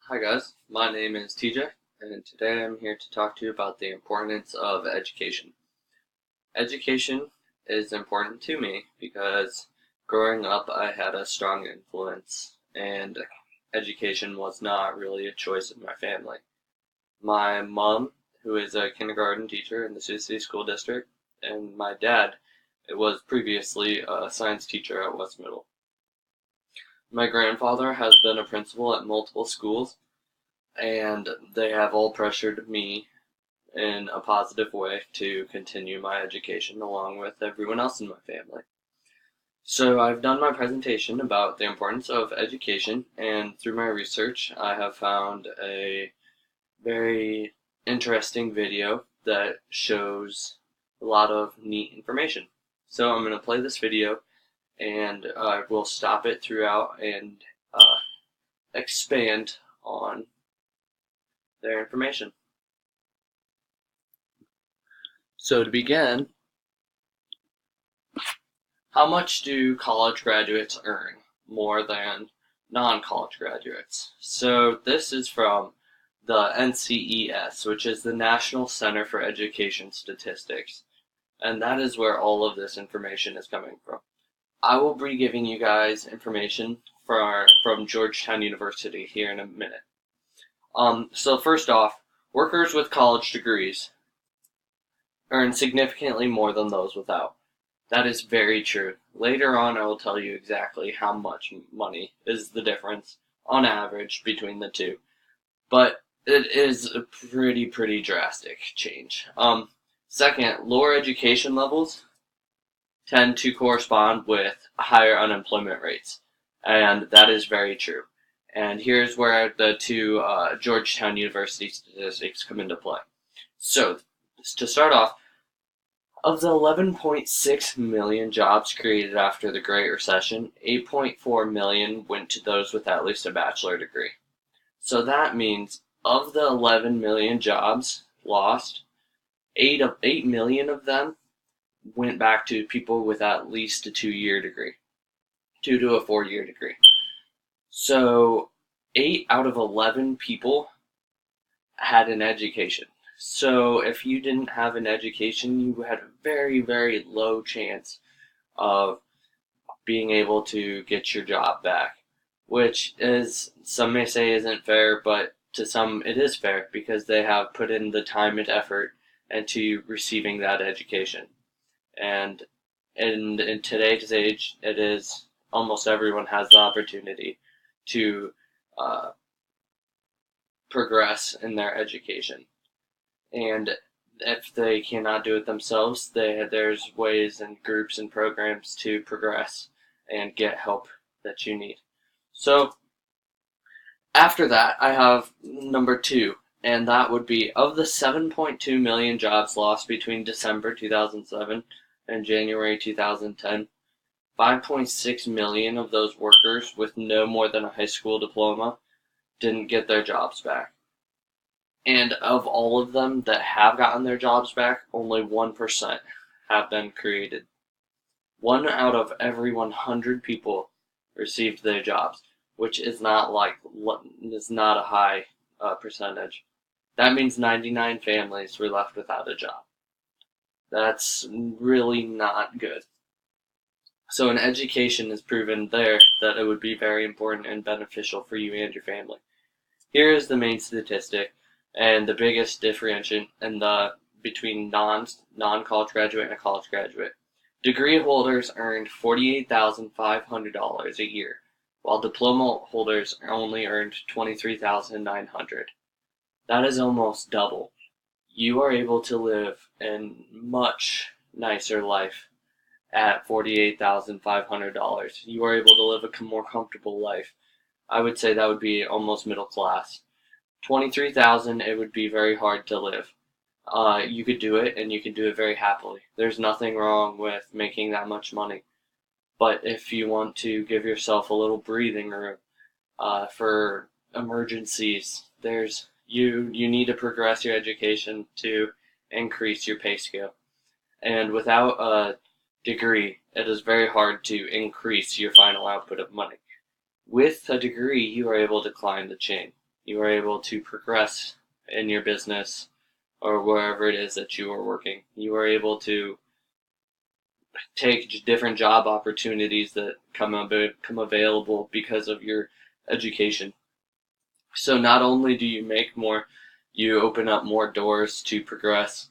Hi guys, my name is TJ, and today I'm here to talk to you about the importance of education. Education is important to me because growing up I had a strong influence, and education was not really a choice in my family. My mom, who is a kindergarten teacher in the Sioux City School District, and my dad was previously a science teacher at West Middle. My grandfather has been a principal at multiple schools, and they have all pressured me in a positive way to continue my education along with everyone else in my family. So I've done my presentation about the importance of education, and through my research I have found a very interesting video that shows a lot of neat information. So I'm going to play this video, and I will stop it throughout and expand on their information. So to begin, how much do college graduates earn more than non-college graduates? So this is from the NCES, which is the National Center for Education Statistics, and that is where all of this information is coming from. I will be giving you guys information from Georgetown University here in a minute. So first off, workers with college degrees earn significantly more than those without. That is very true. Later on, I will tell you exactly how much money is the difference on average between the two. But it is a pretty drastic change. Second, lower education levels tend to correspond with higher unemployment rates, and that is very true. And here's where the two Georgetown University statistics come into play. So, to start off, of the 11.6 million jobs created after the Great Recession, 8.4 million went to those with at least a bachelor degree. So that means of the 11 million jobs lost, 8 million of them went back to people with at least a 2-year degree, 2 to a 4-year degree. So 8 out of 11 people had an education. So if you didn't have an education, you had a very low chance of being able to get your job back, which is, some may say isn't fair, but to some it is fair because they have put in the time and effort into receiving that education. And in today's age, it is almost everyone has the opportunity to progress in their education. And if they cannot do it themselves, there's ways and groups and programs to progress and get help that you need. So after that, I have number 2, and that would be of the 7.2 million jobs lost between December 2007 and January 2010, 5.6 million of those workers with no more than a high school diploma didn't get their jobs back. And of all of them that have gotten their jobs back, only 1% have been created. 1 out of every 100 people received their jobs, which is not a high percentage. That means 99 families were left without a job. That's really not good. So an education is proven there that it would be very important and beneficial for you and your family. Here is the main statistic and the biggest differentiation between non-college graduate and a college graduate. Degree holders earned $48,500 a year, while diploma holders only earned $23,900. That is almost double. You are able to live a much nicer life at $48,500. You are able to live a more comfortable life. I would say that would be almost middle class. 23,000, it would be very hard to live. You could do it, and you could do it very happily. There's nothing wrong with making that much money. But if you want to give yourself a little breathing room for emergencies, you need to progress your education to increase your pay scale. And without a degree, it is very hard to increase your final output of money. With a degree, you are able to climb the chain. You are able to progress in your business or wherever it is that you are working. You are able to take different job opportunities that come available because of your education. So not only do you make more, you open up more doors to progress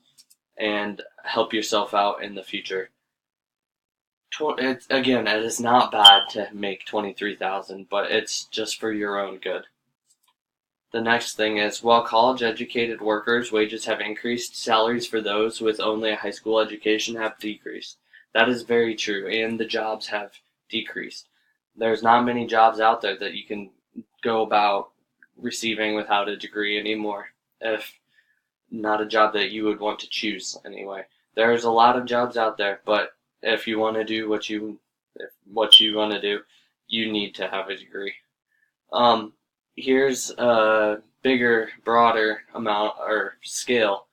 and help yourself out in the future. Again, it is not bad to make 23,000, but it's just for your own good. The next thing is, while college-educated workers' wages have increased, salaries for those with only a high school education have decreased. That is very true, and the jobs have decreased. There's not many jobs out there that you can go about receiving without a degree anymore, if not a job that you would want to choose anyway. There's a lot of jobs out there, but if you want to do what you want to do, you need to have a degree. Here's a bigger, broader amount or scale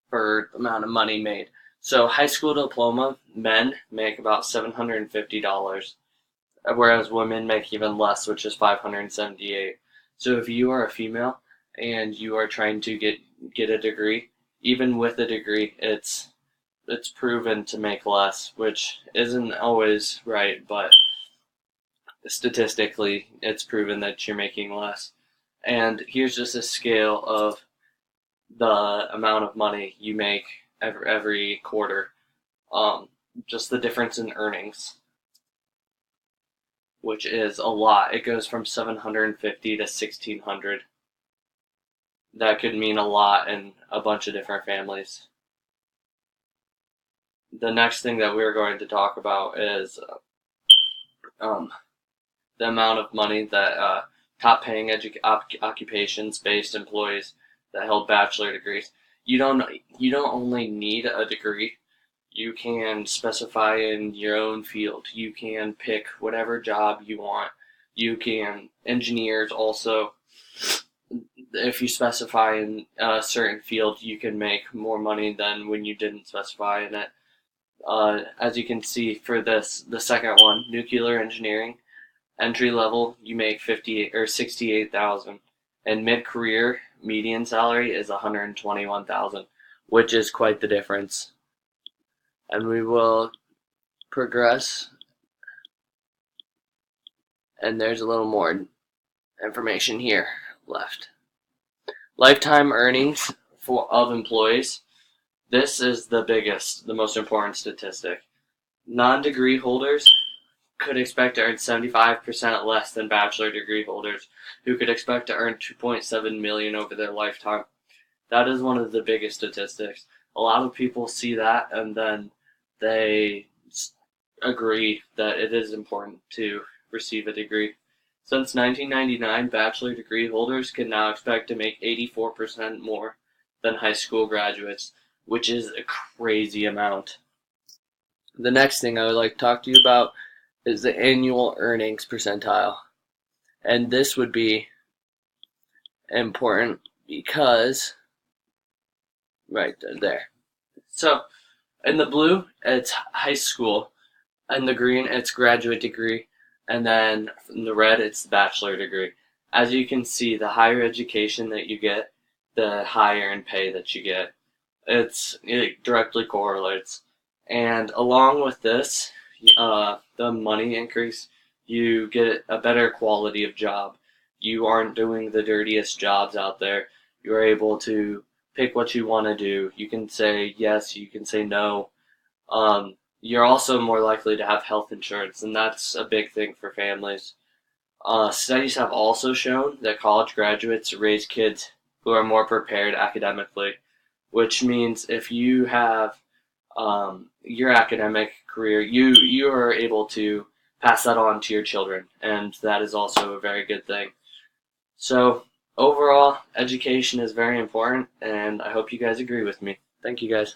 for the amount of money made. So high school diploma, men make about $750, whereas women make even less, which is $578. So if you are a female and you are trying to get a degree, even with a degree, it's proven to make less, which isn't always right, but statistically, it's proven that you're making less. And here's just a scale of the amount of money you make every quarter. Just the difference in earnings, which is a lot. It goes from 750 to 1,600. That could mean a lot in a bunch of different families. The next thing that we're going to talk about is the amount of money that top-paying occupations-based employees that held bachelor degrees. You don't only need a degree. You can specify in your own field. You can pick whatever job you want. Engineers also, if you specify in a certain field, you can make more money than when you didn't specify in it. As you can see for the second one, nuclear engineering, entry level, you make 58 or 68,000, and mid-career median salary is 121,000, which is quite the difference. And we will progress, and there's a little more information here left. Lifetime earnings of employees. This is the most important statistic. Non-degree holders could expect to earn 75% less than bachelor degree holders, who could expect to earn $2.7 million over their lifetime. That is one of the biggest statistics. A lot of people see that and then they agree that it is important to receive a degree. Since 1999, bachelor degree holders can now expect to make 84% more than high school graduates, which is a crazy amount. The next thing I would like to talk to you about is the annual earnings percentile. And this would be important because, right there. So, in the blue, it's high school. In the green, it's graduate degree. And then in the red, it's the bachelor degree. As you can see, the higher education that you get, the higher in pay that you get. It directly correlates. And along with this, the money increase, you get a better quality of job. You aren't doing the dirtiest jobs out there. You're able to pick what you want to do. You can say yes, you can say no. You're also more likely to have health insurance, and that's a big thing for families. Studies have also shown that college graduates raise kids who are more prepared academically, which means if you have your academic career, you are able to pass that on to your children, and that is also a very good thing. So overall, education is very important, and I hope you guys agree with me. Thank you, guys.